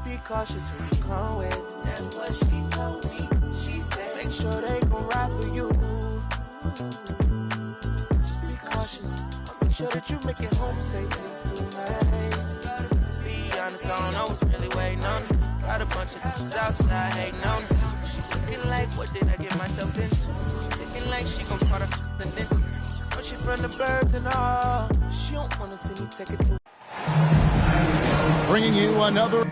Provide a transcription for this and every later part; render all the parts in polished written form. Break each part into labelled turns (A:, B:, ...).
A: Be cautious who you come with. That's what she told me. She said, make sure they gon' ride for you. Just be cautious. I'll make sure that you make it home safely tonight. Be honest, I don't know what's really waiting on me. Got a bunch of bitches outside hating on me. She looking like, what did I get myself into? She looking like she gon' call the this. But she from the birds and all. She don't wanna see me take it to.
B: Bringing you another.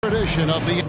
B: Edition of the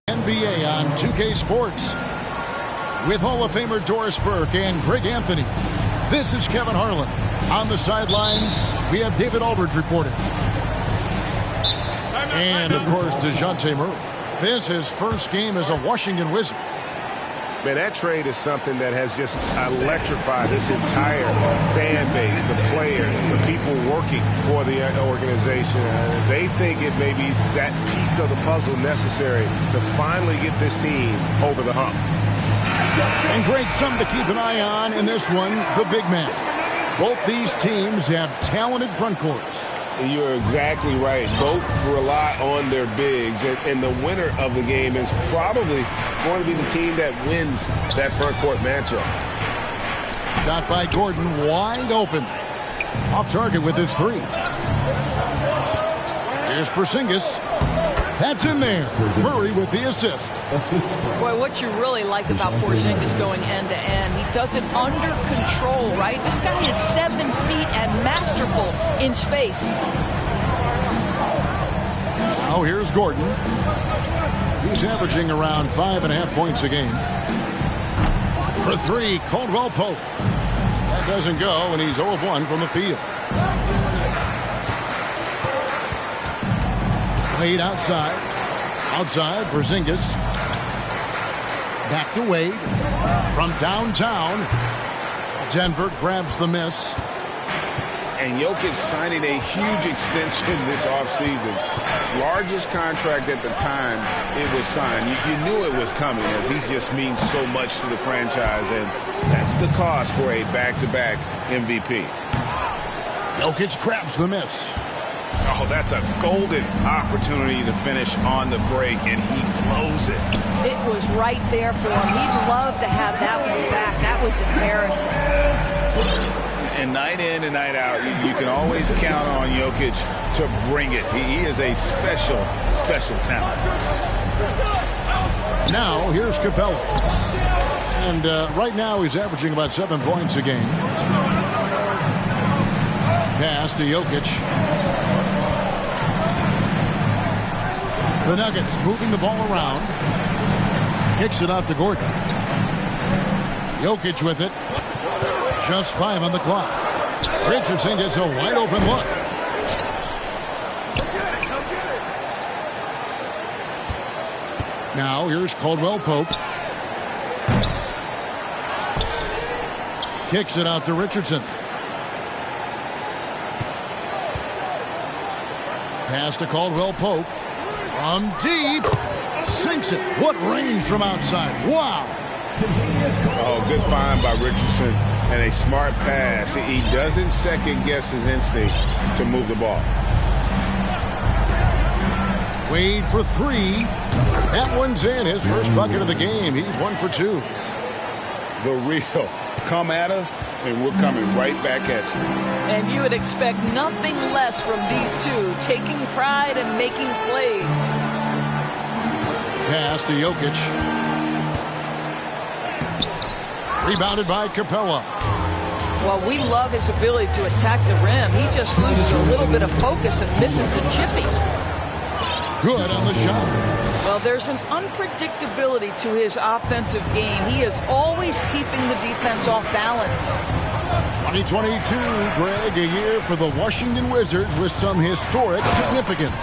B: NBA on 2K Sports with Hall of Famer Doris Burke and Greg Anthony. This is Kevin Harlan. On the sidelines, we have David Aldridge reporting. And, of course, DeJounte Murray. This is his first game as a Washington Wizard.
C: Man, that trade is something that has just electrified this entire fan base, the players, the people working for the organization. They think it may be that piece of the puzzle necessary to finally get this team over the hump.
B: And Greg, something to keep an eye on in this one, the big man. Both these teams have talented front courts.
C: You're exactly right. Both rely on their bigs, and the winner of the game is probably going to be the team that wins that front court matchup.
B: Shot by Gordon, wide open. Off target with his three. Here's Porzingis. That's in there. Murray with the assist.
D: Boy, what you really like about Porzingis going end-to-end, he does it under control, right? This guy is 7 feet and masterful in space.
B: Now here's Gordon. He's averaging around 5.5 points a game. For three, Caldwell Pope. That doesn't go, and he's 0 of 1 from the field. Wade outside. Outside, Porzingis. Back to Wade. From downtown. Denver grabs the miss.
C: And Jokic signing a huge extension this offseason. Largest contract at the time it was signed. You knew it was coming, as he just means so much to the franchise, and that's the cost for a back-to-back MVP.
B: Jokic grabs the miss.
C: Oh, that's a golden opportunity to finish on the break, and he blows it.
D: It was right there for him. He'd love to have that one back. That was embarrassing.
E: And night in and night out, you can always count on Jokic to bring it. He is a special, special talent.
B: Now, here's Capella. And right now, he's averaging about 7 points a game. Pass to Jokic. The Nuggets moving the ball around. Kicks it out to Gordon. Jokic with it. Just 5 on the clock. Richardson gets a wide open look. Now here's Caldwell Pope. Kicks it out to Richardson. Pass to Caldwell Pope. From deep. Sinks it. What range from outside. Wow.
C: Oh, good find by Richardson and a smart pass. He doesn't second guess his instinct to move the ball.
B: Wade for 3. That one's in. His first bucket of the game. He's 1 for 2.
E: The real. Come at us, and we're coming right back at you.
D: And you would expect nothing less from these two, taking pride and making plays.
B: Pass to Jokic. Rebounded by Capella.
D: Well, we love his ability to attack the rim. He just loses a little bit of focus and misses the chippies.
B: Good on the shot.
D: Well, there's an unpredictability to his offensive game. He is always keeping the defense off balance.
B: 2022, Greg, a year for the Washington Wizards with some historic significance.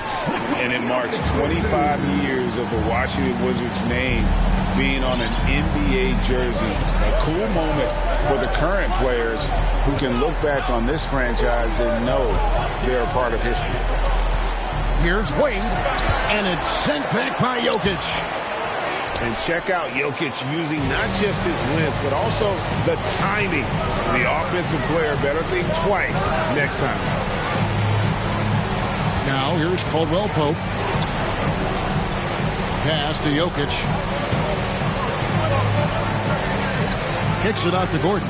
E: And it marks 25 years of the Washington Wizards name being on an NBA jersey. A cool moment for the current players who can look back on this franchise and know they're a part of history.
B: Here's Wade, and it's sent back by Jokic.
C: And check out Jokic using not just his length, but also the timing. The offensive player better think twice next time.
B: Now here's Caldwell Pope. Pass to Jokic. Kicks it out to Gordon.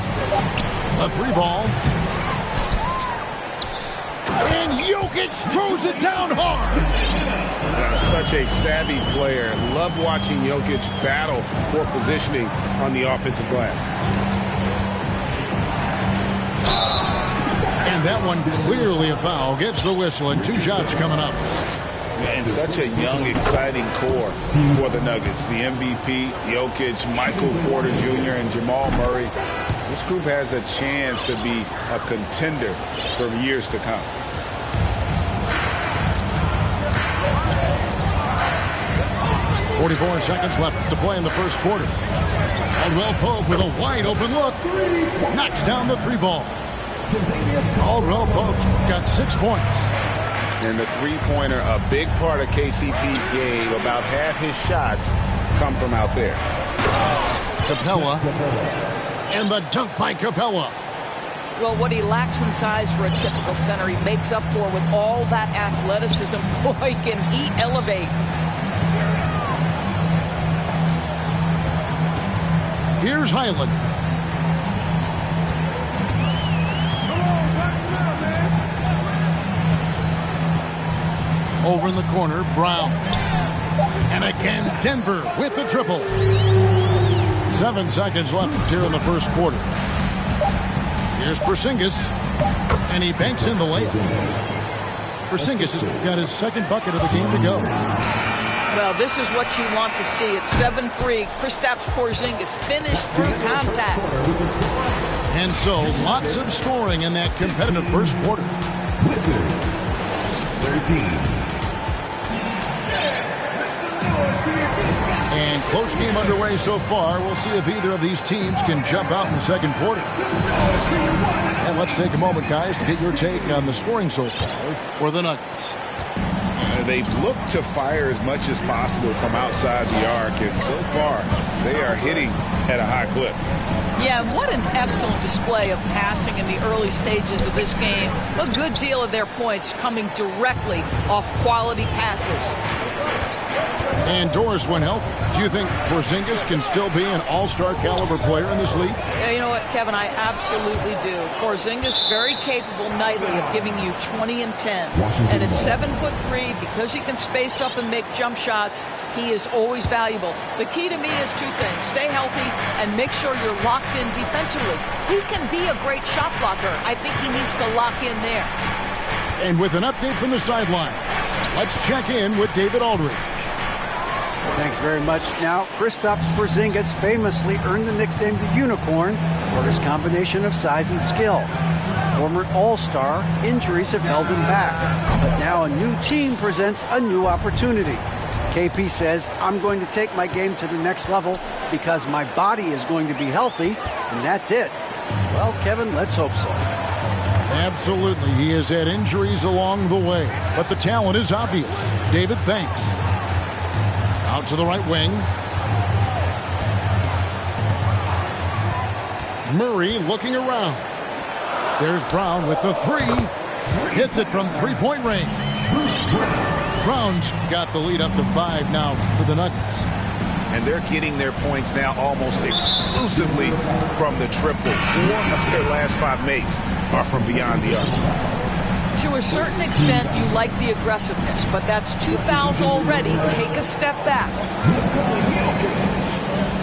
B: A 3 ball. And Jokic throws it down hard.
C: Such a savvy player. Love watching Jokic battle for positioning on the offensive glass.
B: And that one clearly a foul. Gets the whistle and 2 shots coming up.
E: And such a young, exciting core for the Nuggets. The MVP, Jokic, Michael Porter Jr., and Jamal Murray. This group has a chance to be a contender for years to come.
B: 44 seconds left to play in the first quarter. Caldwell Pope with a wide open look. Knocks down the 3 ball. Caldwell Pope's got 6 points.
C: And the three-pointer, a big part of KCP's game. About half his shots come from out there.
B: Capella. And the dunk by Capella.
D: Well, what he lacks in size for a typical center, he makes up for with all that athleticism. Boy, can he elevate.
B: Here's Highland. Over in the corner, Brown. And again, Denver with the triple. 7 seconds left here in the first quarter. Here's Porzingis. And he banks in the layup. Porzingis has got his 2nd bucket of the game to go.
D: Well, this is what you want to see. It's 7-3. Kristaps Porzingis finished through contact.
B: And so, lots of scoring in that competitive first quarter.
F: 13.
B: And close game underway so far. We'll see if either of these teams can jump out in the second quarter. And let's take a moment, guys, to get your take on the scoring so far for the Nuggets.
C: They've looked to fire as much as possible from outside the arc, and so far they are hitting at a high clip.
D: Yeah, what an excellent display of passing in the early stages of this game. A good deal of their points coming directly off quality passes.
B: And Doris, when healthy, do you think Porzingis can still be an all-star caliber player in this league?
D: Yeah, you know what, Kevin, I absolutely do. Porzingis very capable nightly of giving you 20 and 10. And at 7'3", because he can space up and make jump shots, he is always valuable. The key to me is two things. Stay healthy and make sure you're locked in defensively. He can be a great shot blocker. I think he needs to lock in there.
B: And with an update from the sideline, let's check in with David Aldridge.
F: Thanks very much. Now, Kristaps Porzingis famously earned the nickname the Unicorn for his combination of size and skill. Former All-Star, injuries have held him back. But now a new team presents a new opportunity. KP says, I'm going to take my game to the next level because my body is going to be healthy, and that's it. Well, Kevin, let's hope so.
B: Absolutely. He has had injuries along the way, but the talent is obvious. David, thanks. Out to the right wing. Murray looking around. There's Brown with the three. Hits it from three-point range. Brown's got the lead up to 5 now for the Nuggets.
C: And they're getting their points now almost exclusively from the triple. 4 of their last 5 makes are from beyond the arc.
D: To a certain extent, you like the aggressiveness, but that's 2 fouls already. Take a step back.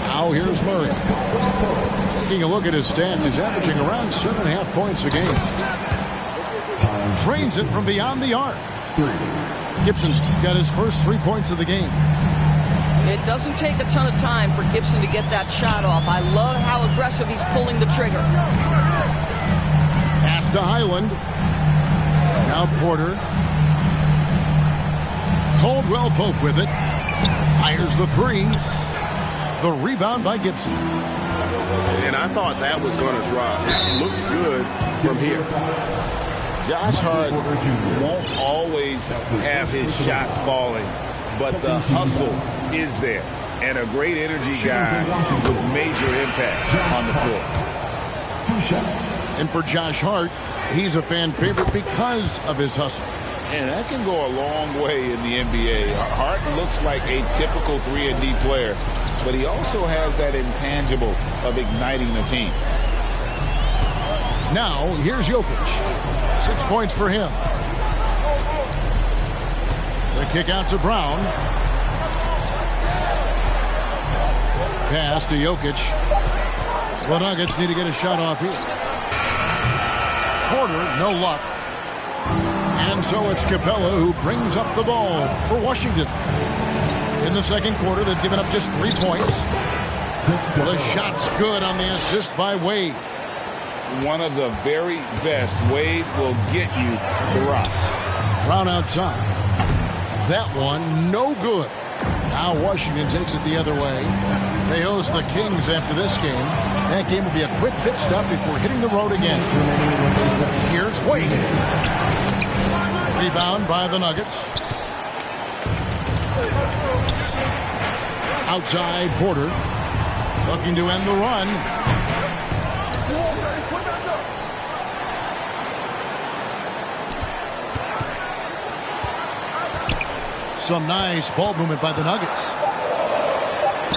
B: Now here's Murray. Taking a look at his stats, he's averaging around 7.5 points a game. Drains it from beyond the arc. Gibson's got his first 3 points of the game.
D: It doesn't take a ton of time for Gibson to get that shot off. I love how aggressive he's pulling the trigger.
B: Pass to Highland. Now Porter. Caldwell Pope with it. Fires the 3. The rebound by Gibson.
C: And I thought that was going to drop. It looked good from here.
E: Josh Hart won't always have his shot falling, but the hustle is there. And a great energy guy with major impact on the floor.
B: And for Josh Hart, he's a fan favorite because of his hustle.
E: And that can go a long way in the NBA. Hart looks like a typical 3-and-D player, but he also has that intangible of igniting the team.
B: Now, here's Jokic. 6 points for him. The kick out to Brown. Pass to Jokic. The Nuggets need to get a shot off here. Porter, no luck. And so it's Capella who brings up the ball for Washington. In the second quarter, they've given up just 3 points. The shot's good on the assist by Wade.
E: One of the very best. Wade will get you the rock.
B: Brown outside. That one, no good. Now Washington takes it the other way. They host the Kings after this game. That game will be a quick pit stop before hitting the road again. Here's Wade. Rebound by the Nuggets. Outside Porter. Looking to end the run. Some nice ball movement by the Nuggets.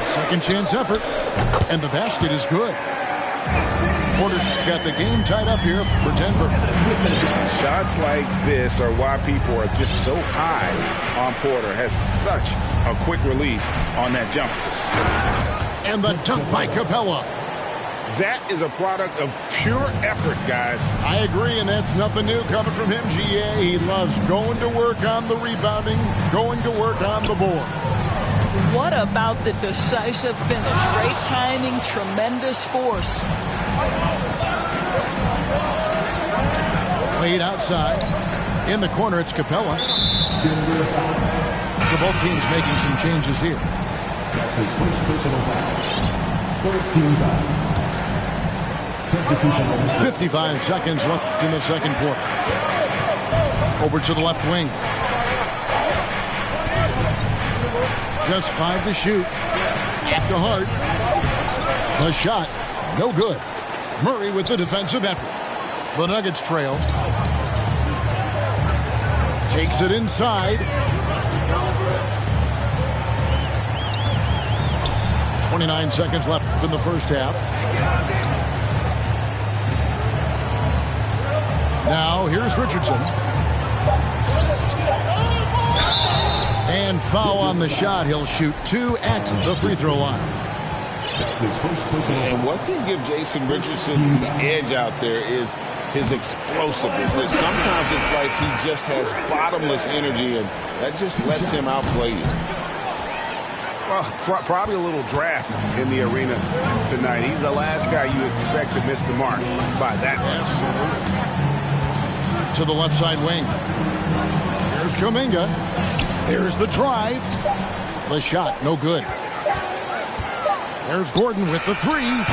B: Second chance effort. And the basket is good. Porter's got the game tied up here for Denver.
C: Shots like this are why people are just so high on Porter. Has such a quick release on that jumper.
B: And the dunk by Capella.
C: That is a product of pure effort, guys.
B: I agree, and that's nothing new coming from him, GA. He loves going to work on the rebounding, going to work on the board.
D: What about the decisive finish? Great timing, tremendous force.
B: Wade outside. In the corner, it's Capella. So both teams making some changes here.
G: That's his first personal foul. First team foul.
B: 55 seconds left in the second quarter. Over to the left wing. Just 5 to shoot. At the Hart. The shot, no good. Murray with the defensive effort. The Nuggets trail. Takes it inside. 29 seconds left in the first half. Now, here's Richardson. And foul on the shot. He'll shoot 2 at the free throw line.
E: And what can give Jason Richardson the edge out there is his explosiveness. Sometimes it's like he just has bottomless energy, and that just lets him outplay you.
C: Well, probably a little draft in the arena tonight. He's the last guy you expect to miss the mark by that much.
B: To the left side wing. Here's Kuminga. There's the drive. The shot, no good. There's Gordon with the 3.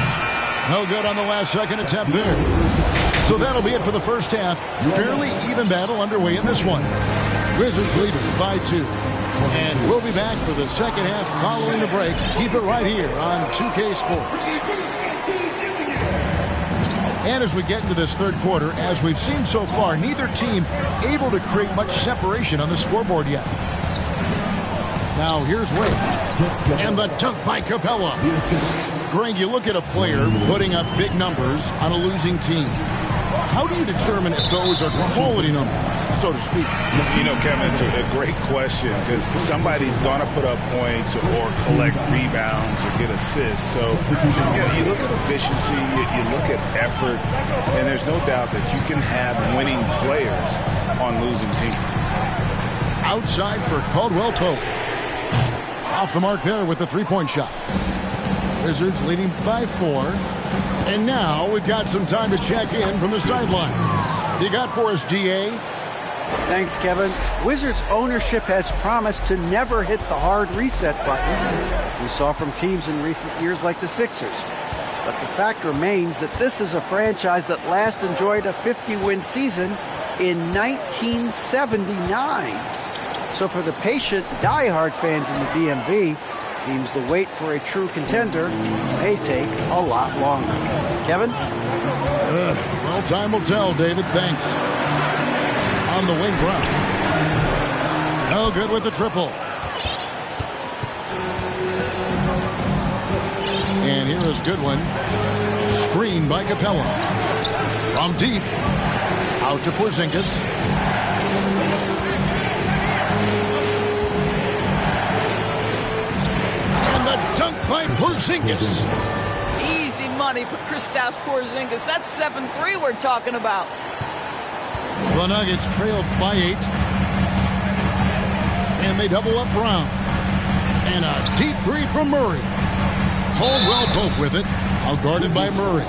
B: No good on the last second attempt there. So that'll be it for the first half. Fairly even battle underway in this one. Wizards lead by 2. And we'll be back for the second half following the break. Keep it right here on 2K Sports. And as we get into this third quarter, as we've seen so far, neither team able to create much separation on the scoreboard yet. Now here's Wade. And the dunk by Capella. Greg, you look at a player putting up big numbers on a losing team. How do you determine if those are quality numbers, so to speak?
E: You know, Kevin, it's a great question because somebody's going to put up points or collect rebounds or get assists. So, you look at efficiency, you look at effort, and there's no doubt that you can have winning players on losing teams.
B: Outside for Caldwell Pope. Off the mark there with the three-point shot. Wizards leading by 4. And now we've got some time to check in from the sidelines. You got for us, DA?
F: Thanks, Kevin. Wizards ownership has promised to never hit the hard reset button we saw from teams in recent years like the Sixers. But the fact remains that this is a franchise that last enjoyed a 50-win season in 1979. So for the patient, diehard fans in the DMV, seems the wait for a true contender may take a lot longer. Kevin?
B: Well, time will tell, David. Thanks. On the wing drop. No good with the triple. And here is Goodwin. Screen by Capella. From deep. Out to Porzingis. Dunk by Porzingis.
D: Easy money for Kristaps Porzingis. That's 7-3 we're talking about.
B: The Nuggets trailed by 8. And they double up Brown. And a deep 3 from Murray. Caldwell Pope with it. Out guarded by Murray.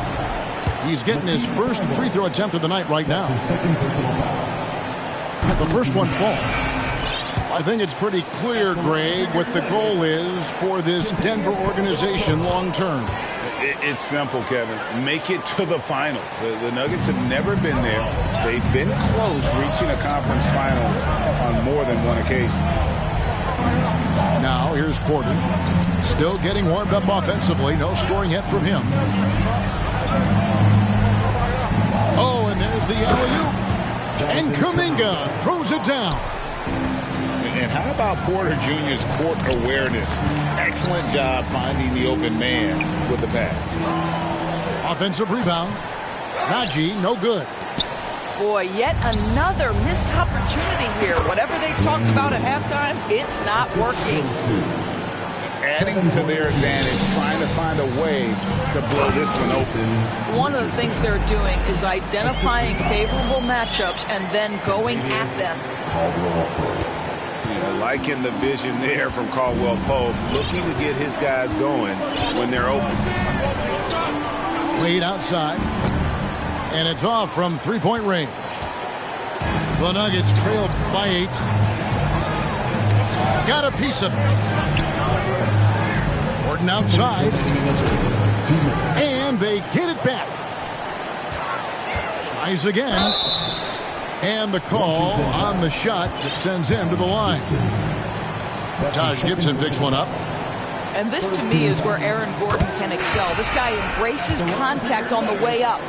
B: He's getting his first free throw attempt of the night right now. The first one falls. I think it's pretty clear, Greg, what the goal is for this Denver organization long term.
E: It's simple, Kevin. Make it to the finals. The Nuggets have never been there. They've been close reaching a conference finals on more than one occasion.
B: Now here's Porter. Still getting warmed up offensively. No scoring yet from him. Oh, and there's the alley-oop. And Kuminga throws it down.
E: And how about Porter Jr.'s court awareness? Excellent job finding the open man with the pass.
B: Offensive rebound. Najee, no good.
D: Boy, yet another missed opportunity here. Whatever they talked about at halftime, it's not working.
E: Adding to their advantage, trying to find a way to blow this one open.
D: One of the things they're doing is identifying favorable matchups and then going at them.
C: Liking the vision there from Caldwell Pope, looking to get his guys going when they're open.
B: Wade outside, and it's off from three-point range. The Nuggets trailed by 8. Got a piece of it. Gordon outside, and they get it back. Tries again. And the call on the shot that sends him to the line. Taj Gibson picks one up.
D: And this, to me, is where Aaron Gordon can excel. This guy embraces contact on the way up.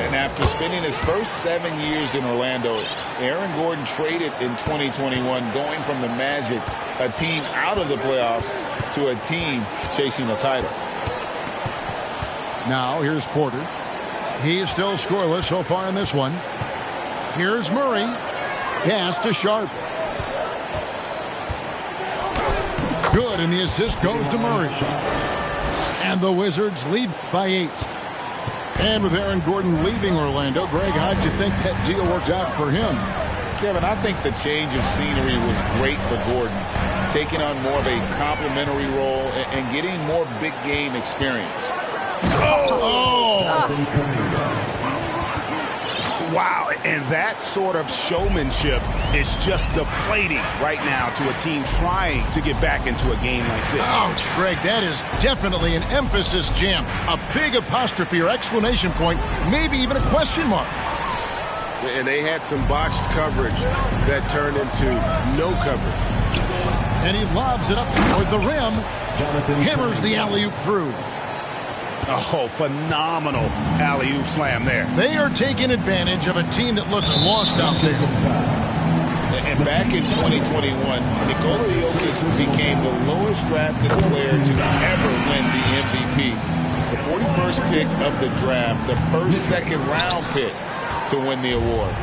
E: And after spending his first 7 years in Orlando, Aaron Gordon traded in 2021, going from the Magic, a team out of the playoffs, to a team chasing a title.
B: Now here's Porter. He's still scoreless so far in this one. Here's Murray. Pass to Sharp. Good, and the assist goes to Murray. And the Wizards lead by 8. And with Aaron Gordon leaving Orlando, Greg, how'd you think that deal worked out for him?
E: Kevin, I think the change of scenery was great for Gordon, taking on more of a complimentary role and getting more big game experience.
C: Wow, and that sort of showmanship is just deflating right now to a team trying to get back into a game like this.
B: Ouch, Greg, that is definitely an emphasis jam. A big apostrophe or exclamation point, maybe even a question mark.
C: And they had some botched coverage that turned into no coverage.
B: And he lobs it up toward the rim. Hammers the alley-oop through.
C: Oh, phenomenal alley-oop slam there.
B: They are taking advantage of a team that looks lost out there.
E: And back in 2021, Nikola Jokic became the lowest drafted player to ever win the MVP. The 41st pick of the draft, the first second-round pick to win the award.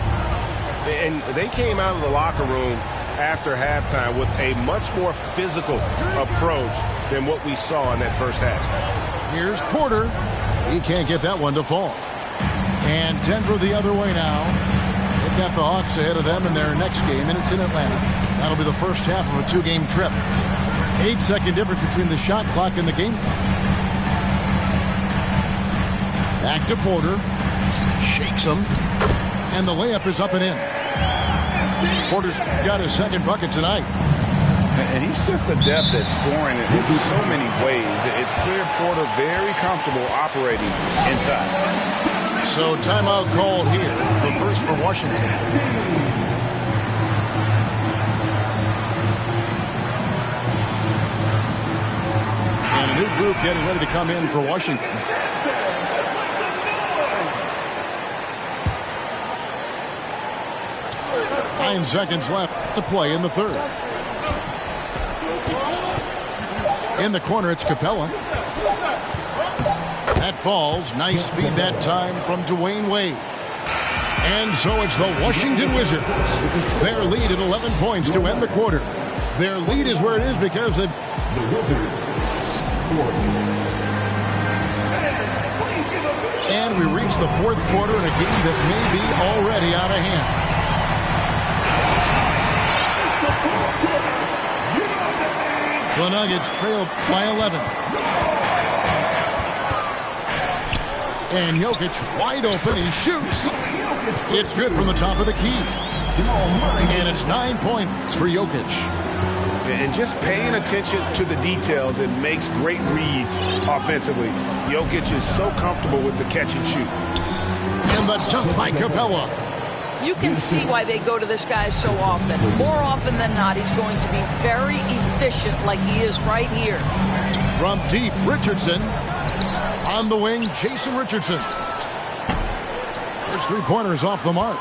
C: And they came out of the locker room after halftime with a much more physical approach than what we saw in that first half.
B: Here's Porter. He can't get that one to fall. And Denver the other way now. They've got the Hawks ahead of them in their next game, and it's in Atlanta. That'll be the first half of a 2-game trip. 8-second difference between the shot clock and the game clock. Back to Porter. Shakes him. And the layup is up and in. Porter's got his second bucket tonight.
E: And he's just adept at scoring in so many ways. It's clear Porter very comfortable operating inside.
B: So timeout called here. The first for Washington. And a new group getting ready to come in for Washington. Nine seconds left to play in the third. In the corner, it's Capella. That falls. Nice feed that time from Dwayne Wade. And so it's the Washington Wizards. Their lead at 11 points to end the quarter. Their lead is where it is because they've...
G: The Wizards.
B: And we reach the fourth quarter in a game that may be already out of hand. The Nuggets trail by 11. And Jokic wide open. He shoots. It's good from the top of the key. And it's 9 points for Jokic.
C: And just paying attention to the details, it makes great reads offensively. Jokic is so comfortable with the catch and shoot.
B: And the dunk by Capella.
D: You can see why they go to this guy so often. More often than not, he's going to be very efficient like he is right here.
B: From deep, Richardson. On the wing, Jason Richardson. There's 3-pointers off the mark.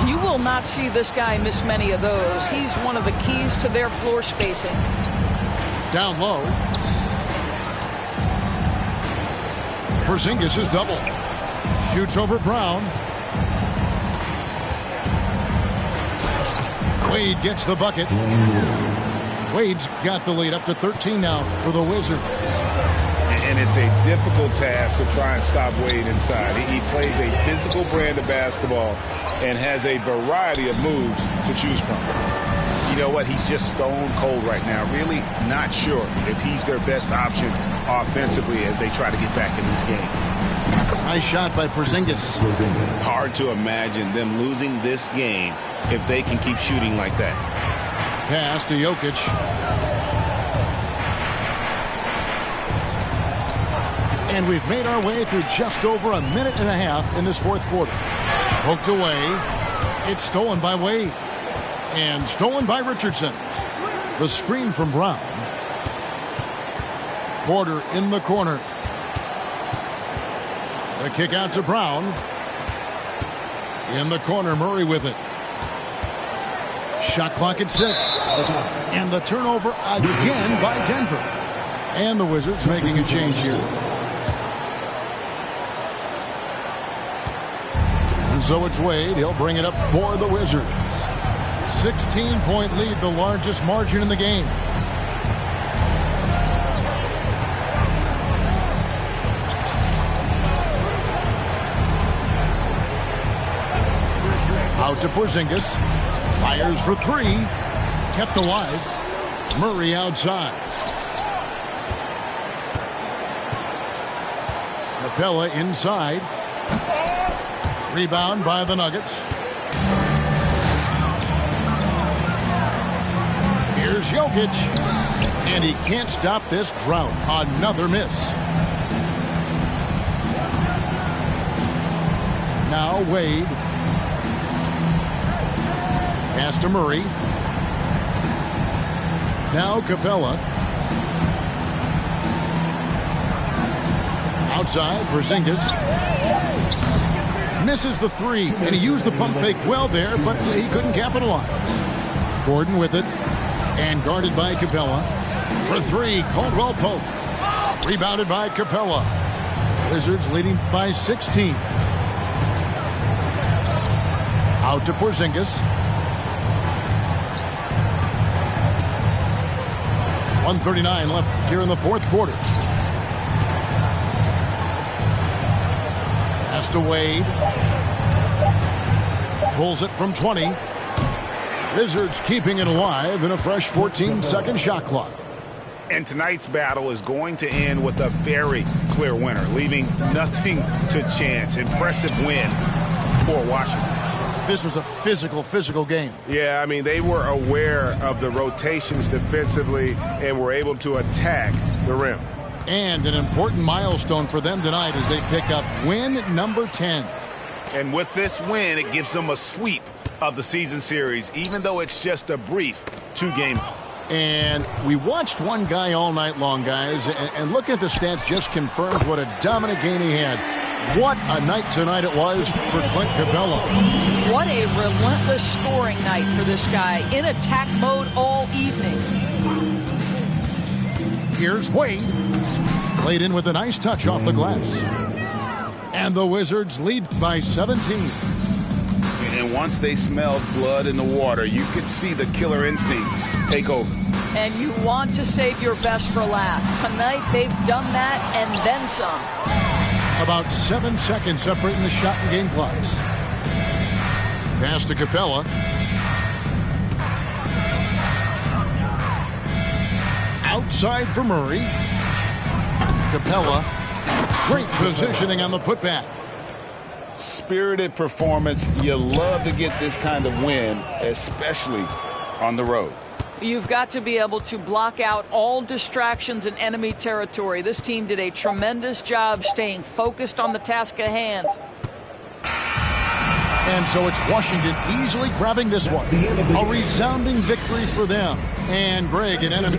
D: You will not see this guy miss many of those. He's one of the keys to their floor spacing.
B: Down low. Porzingis is double. Shoots over Brown. Wade gets the bucket. Wade's got the lead up to 13 now for the Wizards.
E: And it's a difficult task to try and stop Wade inside. He plays a physical brand of basketball and has a variety of moves to choose from.
C: You know what? He's just stone cold right now. Really not sure if he's their best option offensively as they try to get back in this game.
B: Nice shot by Porzingis.
C: Hard to imagine them losing this game if they can keep shooting like that.
B: Pass to Jokic. And we've made our way through just over a minute and a half in this fourth quarter. Poked away. It's stolen by Wade. And stolen by Richardson. The screen from Brown. Porter in the corner. The kick out to Brown. In the corner, Murray with it. Shot clock at 6. And the turnover again by Denver. And the Wizards making a change here. And so it's Wade. He'll bring it up for the Wizards. 16-point lead, the largest margin in the game. Out to Porzingis. Fires for 3. Kept alive. Murray outside. Capella inside. Rebound by the Nuggets. Here's Jokic. And he can't stop this drought. Another miss. Now Wade. Pass to Murray. Now Capella. Outside, Porzingis. Misses the 3, and he used the pump fake well there, but he couldn't capitalize. Gordon with it, and guarded by Capella. For 3, Caldwell Pope. Rebounded by Capella. Wizards leading by 16. Out to Porzingis. 1:39 left here in the fourth quarter. Pass to Wade. Pulls it from 20. Wizards keeping it alive in a fresh 14-second shot clock.
E: And tonight's battle is going to end with a very clear winner, leaving nothing to chance. Impressive win for Washington.
B: This was a physical game.
C: Yeah, I mean, they were aware of the rotations defensively and were able to attack the rim.
B: And an important milestone for them tonight as they pick up win number 10.
E: And with this win, it gives them a sweep of the season series, even though it's just a brief 2-game.
B: And we watched one guy all night long, guys, and looking at the stats just confirms what a dominant game he had. What a night tonight it was for Clint Capella.
D: What a relentless scoring night for this guy. In attack mode all evening.
B: Here's Wade. Played in with a nice touch off the glass. And the Wizards lead by 17.
E: And once they smelled blood in the water, you could see the killer instinct take over.
D: And you want to save your best for last. Tonight they've done that and then some.
B: About 7 seconds separating the shot and game clocks. Pass to Capella. Outside for Murray. Capella. Great positioning on the putback.
E: Spirited performance. You love to get this kind of win, especially on the road.
D: You've got to be able to block out all distractions in enemy territory. This team did a tremendous job staying focused on the task at hand.
B: And so it's Washington easily grabbing this one. A resounding victory for them. And Greg, an enemy.